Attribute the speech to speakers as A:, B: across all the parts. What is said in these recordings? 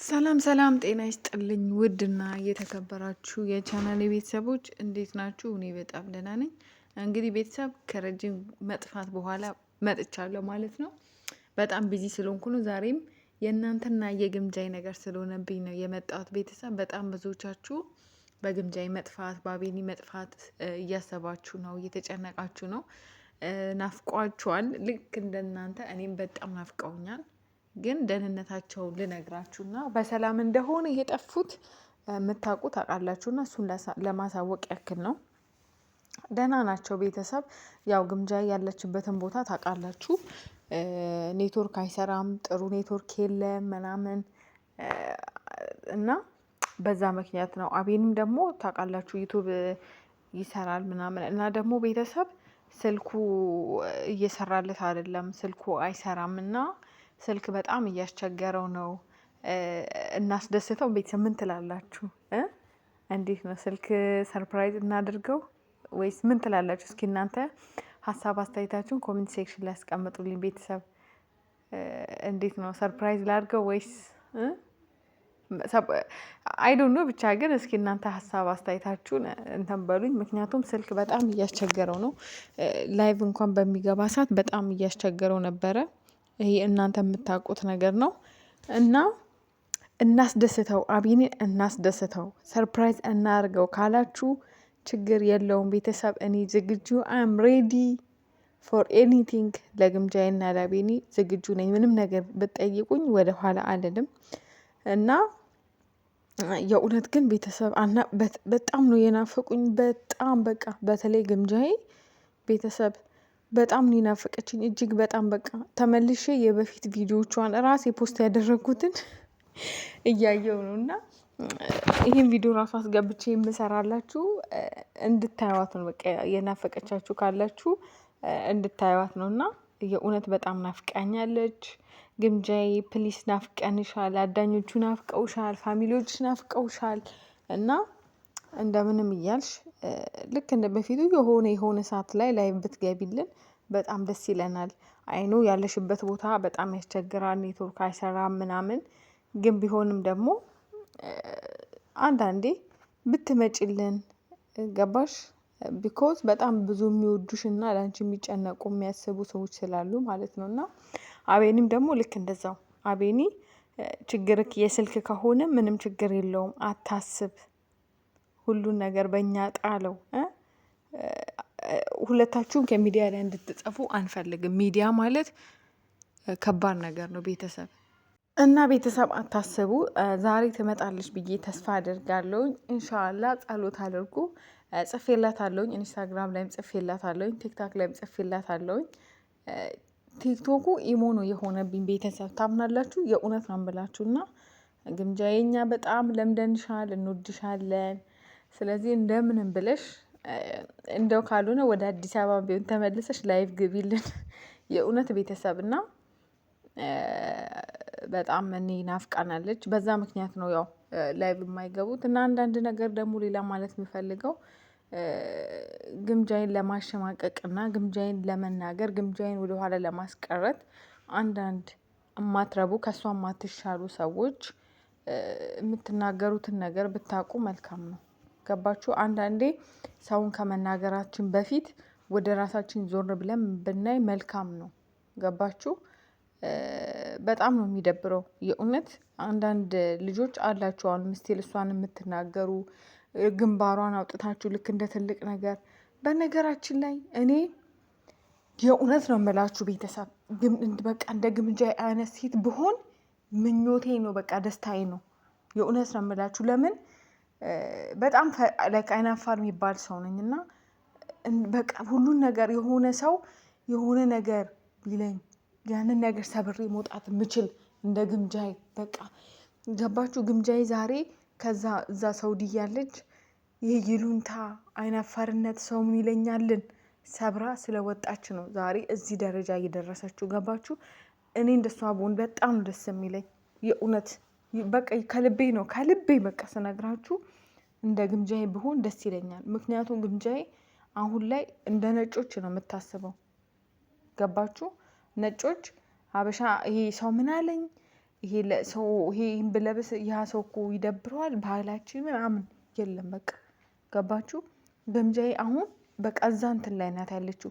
A: ሰላም ሰላም ጤና ይስጥልኝ ውድና እየተከበራችሁ የቻናሌ ቤተሰቦች እንዴት ናችሁ? እኔ በጣም ደህና ነኝ። እንግዲህ ቤተሰብ ከረጅም መጥፋት በኋላ መጥቻለሁ ማለት ነው። በጣም ቢዚ ስለሆንኩ ነው። ዛሬም የእናንተና የግምጃይ ነገር ስለሆነብኝ ነው የመጣሁት። ቤተሰብ በጣም ብዙዎቻችሁ በግምጃይ መጥፋት በአቤኒ መጥፋት እያሰባችሁ ነው፣ እየተጨነቃችሁ ነው። ናፍቋችኋል። ልክ እንደናንተ እኔም በጣም ናፍቀውኛል። ግን ደህንነታቸውን ልነግራችሁና በሰላም እንደሆነ የጠፉት የምታውቁ ታውቃላችሁና እሱን ለማሳወቅ ያክል ነው። ደህና ናቸው ቤተሰብ። ያው ግምጃ ያለችበትን ቦታ ታውቃላችሁ። ኔትወርክ አይሰራም፣ ጥሩ ኔትወርክ የለም ምናምን እና በዛ ምክንያት ነው። አቤንም ደግሞ ታውቃላችሁ ዩቱብ ይሰራል ምናምን እና ደግሞ ቤተሰብ ስልኩ እየሰራለት አይደለም፣ ስልኩ አይሰራም እና ስልክ በጣም እያስቸገረው ነው። እናስደስተው። ቤተሰብ ምን ትላላችሁ? እንዴት ነው? ስልክ ሰርፕራይዝ እናድርገው ወይስ ምን ትላላችሁ? እስኪ እናንተ ሀሳብ አስተያየታችሁን ኮሜንት ሴክሽን ላይ ያስቀምጡልኝ። ቤተሰብ እንዴት ነው? ሰርፕራይዝ ላድርገው ወይስ አይ ዶንት ኖ። ብቻ ግን እስኪ እናንተ ሀሳብ አስተያየታችሁን እንትን በሉኝ። ምክንያቱም ስልክ በጣም እያስቸገረው ነው። ላይቭ እንኳን በሚገባ ሰዓት በጣም እያስቸገረው ነበረ። ይሄ እናንተ የምታውቁት ነገር ነው እና እናስደስተው፣ አቤኔን እናስደስተው፣ ሰርፕራይዝ እናርገው ካላችሁ ችግር የለውም ቤተሰብ። እኔ ዝግጁ አም ሬዲ ፎር ኤኒቲንግ። ለግምጃዬና ለአቤኒ ዝግጁ ነኝ። ምንም ነገር ብትጠይቁኝ ወደ ኋላ አልልም እና የእውነት ግን ቤተሰብ በጣም ነው የናፈቁኝ። በጣም በቃ በተለይ ግምጃዬ ቤተሰብ በጣም ነው የናፈቀችኝ። እጅግ በጣም በቃ ተመልሼ የበፊት ቪዲዮቿን ራሴ ፖስት ያደረኩትን እያየው ነው እና ይህን ቪዲዮ ራሱ አስገብቼ የምሰራላችሁ እንድታዩዋት ነው። በቃ የናፈቀቻችሁ ካላችሁ እንድታዩዋት ነው እና የእውነት በጣም ናፍቃኛለች። ግምጃዬ ፕሊስ ናፍቀንሻል፣ አዳኞቹ ናፍቀውሻል፣ ፋሚሊዎች ናፍቀውሻል እና እንደምንም እያልሽ ልክ እንደ በፊቱ የሆነ ሰዓት ላይ ብትገቢልን በጣም ደስ ይለናል። አይኖ ያለሽበት ቦታ በጣም ያስቸግራል፣ ኔትወርክ አይሰራም ምናምን። ግን ቢሆንም ደግሞ አንዳንዴ ብትመጪልን ገባሽ? ቢኮዝ በጣም ብዙ የሚወዱሽና ለአንቺ የሚጨነቁ የሚያስቡ ሰዎች ስላሉ ማለት ነው እና አቤኒም ደግሞ ልክ እንደዛው። አቤኒ ችግርክ የስልክ ከሆነ ምንም ችግር የለውም፣ አታስብ፣ ሁሉን ነገር በእኛ ጣለው። ሁለታችሁም ከሚዲያ ላይ እንድትጠፉ አንፈልግም። ሚዲያ ማለት ከባድ ነገር ነው ቤተሰብ እና ቤተሰብ አታስቡ። ዛሬ ትመጣለች ብዬ ተስፋ አደርጋለሁኝ። ኢንሻአላ ጸሎት አድርጉ። ጽፌላታለሁኝ፣ ኢንስታግራም ላይም ጽፌላታለሁኝ፣ ቲክታክ ላይም ጽፌላታለሁኝ። ቲክቶኩ ኢሞ ነው የሆነብኝ ቤተሰብ ታምናላችሁ? የእውነት ነው የምላችሁ እና ግምጃዬ እኛ በጣም ለምደንሻል፣ እንወድሻለን። ስለዚህ እንደምንም ብለሽ እንደው ካልሆነ ወደ አዲስ አበባ ቢሆን ተመልሰሽ ላይቭ ግቢልን። የእውነት ቤተሰብ እና በጣም እኔ ናፍቃናለች። በዛ ምክንያት ነው ያው ላይቭ የማይገቡት እና አንዳንድ ነገር ደግሞ ሌላ ማለት የሚፈልገው ግምጃዬን ለማሸማቀቅ እና ግምጃዬን ለመናገር፣ ግምጃዬን ወደኋላ ለማስቀረት አንዳንድ የማትረቡ ከእሷ የማትሻሉ ሰዎች የምትናገሩትን ነገር ብታውቁ መልካም ነው። ገባችሁ? አንዳንዴ ሰውን ከመናገራችን በፊት ወደ ራሳችን ዞር ብለን ብናይ መልካም ነው። ገባችሁ? በጣም ነው የሚደብረው የእውነት። አንዳንድ ልጆች አላችሁ አሁን ምስቴል እሷን የምትናገሩ ግንባሯን አውጥታችሁ ልክ እንደ ትልቅ ነገር። በነገራችን ላይ እኔ የእውነት ነው የምላችሁ ቤተሰብ በቃ እንደ ግምጃዬ አይነት ሴት ብሆን ምኞቴ ነው፣ በቃ ደስታዬ ነው። የእውነት ነው የምላችሁ። ለምን በጣም አይናፋር የሚባል ሰው ነኝ እና በቃ ሁሉን ነገር የሆነ ሰው የሆነ ነገር ቢለኝ ያንን ነገር ሰብሬ መውጣት የምችል እንደ ግምጃዬ በቃ ገባችሁ? ግምጃዬ ዛሬ ከዛ እዛ ሳውዲ ያለች ይህ ይሉንታ አይናፋርነት ሰው ምን ይለኛልን ሰብራ ስለወጣች ነው ዛሬ እዚህ ደረጃ እየደረሰችው። ገባችሁ? እኔ እንደሷ ብሆን በጣም ደስ የሚለኝ የእውነት በቃ ከልቤ ነው፣ ከልቤ በቃ ስነግራችሁ እንደ ግምጃዬ ብሆን ደስ ይለኛል። ምክንያቱም ግምጃዬ አሁን ላይ እንደ ነጮች ነው የምታስበው። ገባችሁ? ነጮች ሀበሻ ይሄ ሰው ምን አለኝ ይሄ ለሰው ይሄን ብለብስ ያ ሰው እኮ ይደብረዋል ባህላችን ምናምን የለም። በቃ ገባችሁ? ግምጃዬ አሁን በቃ እዛ እንትን ላይ ናት ያለችው።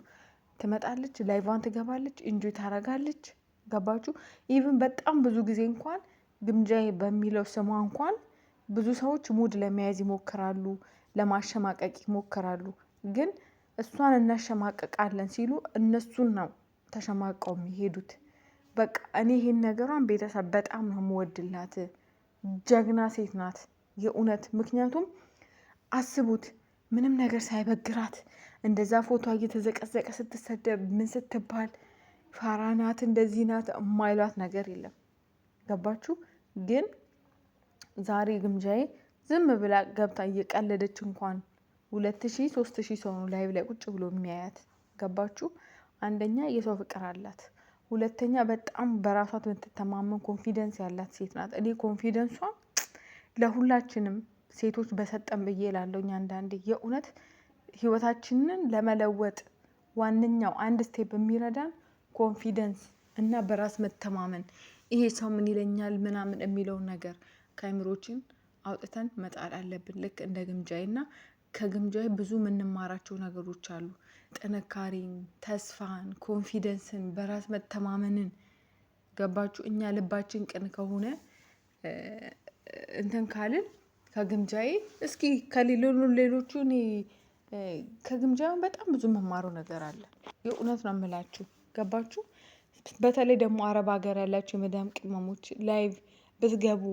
A: ትመጣለች፣ ላይቫን ትገባለች፣ እንጆይ ታረጋለች። ገባችሁ? ኢቭን በጣም ብዙ ጊዜ እንኳን ግምጃዬ በሚለው ስሟ እንኳን ብዙ ሰዎች ሙድ ለመያዝ ይሞክራሉ፣ ለማሸማቀቅ ይሞክራሉ። ግን እሷን እናሸማቀቃለን ሲሉ እነሱን ነው ተሸማቀው የሚሄዱት። በቃ እኔ ይሄን ነገሯን ቤተሰብ በጣም ነው የምወድላት። ጀግና ሴት ናት የእውነት። ምክንያቱም አስቡት ምንም ነገር ሳይበግራት እንደዛ ፎቶ እየተዘቀዘቀ ስትሰደብ ምን ስትባል ፋራ ናት እንደዚህ ናት የማይሏት ነገር የለም። ገባችሁ? ግን ዛሬ ግምጃዬ ዝም ብላ ገብታ እየቀለደች እንኳን 2000 3000 ሰው ነው ላይቭ ላይ ቁጭ ብሎ የሚያያት። ገባችሁ? አንደኛ የሰው ፍቅር አላት፣ ሁለተኛ በጣም በራሷ የምትተማመን ኮንፊደንስ ያላት ሴት ናት። እኔ ኮንፊደንሷ ለሁላችንም ሴቶች በሰጠን ብዬ ላለውኝ አንዳንዴ የእውነት ህይወታችንን ለመለወጥ ዋነኛው አንድ ስቴፕ የሚረዳን ኮንፊደንስ እና በራስ መተማመን። ይሄ ሰው ምን ይለኛል ምናምን የሚለውን ነገር ከአይምሮችን አውጥተን መጣል አለብን። ልክ እንደ ግምጃዬ እና ከግምጃዬ ብዙ የምንማራቸው ነገሮች አሉ። ጥንካሬን፣ ተስፋን፣ ኮንፊደንስን፣ በራስ መተማመንን። ገባችሁ? እኛ ልባችን ቅን ከሆነ እንትን ካልን ከግምጃዬ እስኪ ሌሎቹ እኔ ከግምጃዬ በጣም ብዙ መማረው ነገር አለ። የእውነት ነው የምላችሁ። ገባችሁ? በተለይ ደግሞ አረብ ሀገር ያላችሁ የመዳም ቅመሞች ላይቭ ብትገቡ፣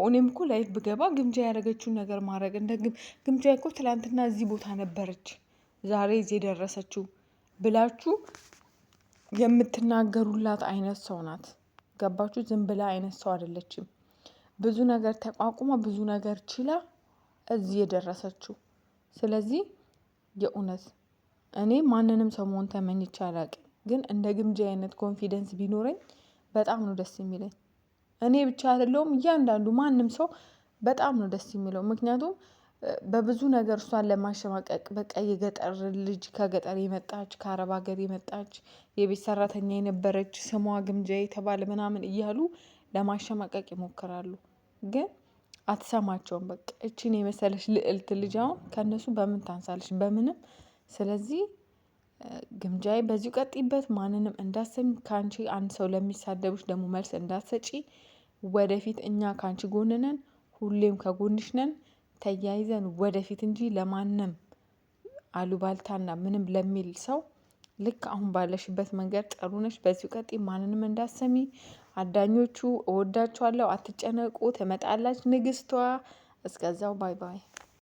A: እኔም እኮ ላይቭ ብገባ ግምጃ ያደረገችውን ነገር ማድረግ እንደ ግምጃ እኮ ትላንትና እዚህ ቦታ ነበረች ዛሬ እዚህ የደረሰችው ብላችሁ የምትናገሩላት አይነት ሰው ናት። ገባችሁ? ዝም ብላ አይነት ሰው አይደለችም። ብዙ ነገር ተቋቁማ ብዙ ነገር ችላ እዚህ የደረሰችው። ስለዚህ የእውነት እኔ ማንንም ሰው መሆን ተመኝቼ አላቅም፣ ግን እንደ ግምጃ አይነት ኮንፊደንስ ቢኖረኝ በጣም ነው ደስ የሚለኝ። እኔ ብቻ አይደለሁም እያንዳንዱ ማንም ሰው በጣም ነው ደስ የሚለው። ምክንያቱም በብዙ ነገር እሷን ለማሸማቀቅ በቃ የገጠር ልጅ ከገጠር የመጣች ከአረብ ሀገር የመጣች የቤት ሰራተኛ የነበረች ስሟ ግምጃ የተባለ ምናምን እያሉ ለማሸማቀቅ ይሞክራሉ። ግን አትሰማቸውም። በቃ እችን የመሰለች ልዕልት ልጅ አሁን ከእነሱ በምን ታንሳለች? በምንም። ስለዚህ ግምጃዬ በዚሁ ቀጥይበት። ማንንም እንዳሰሚ። ከአንቺ አንድ ሰው ለሚሳደቡች ደግሞ መልስ እንዳትሰጪ። ወደፊት እኛ ከአንቺ ጎን ነን፣ ሁሌም ከጎንሽ ነን። ተያይዘን ወደፊት እንጂ ለማንም አሉባልታና ምንም ለሚል ሰው ልክ አሁን ባለሽበት መንገድ ጥሩ ነሽ። በዚሁ ቀጥይ። ማንንም እንዳሰሚ። አዳኞቹ እወዳችኋለሁ፣ አትጨነቁ። ትመጣላች ንግስቷ። እስከዛው ባይ ባይ።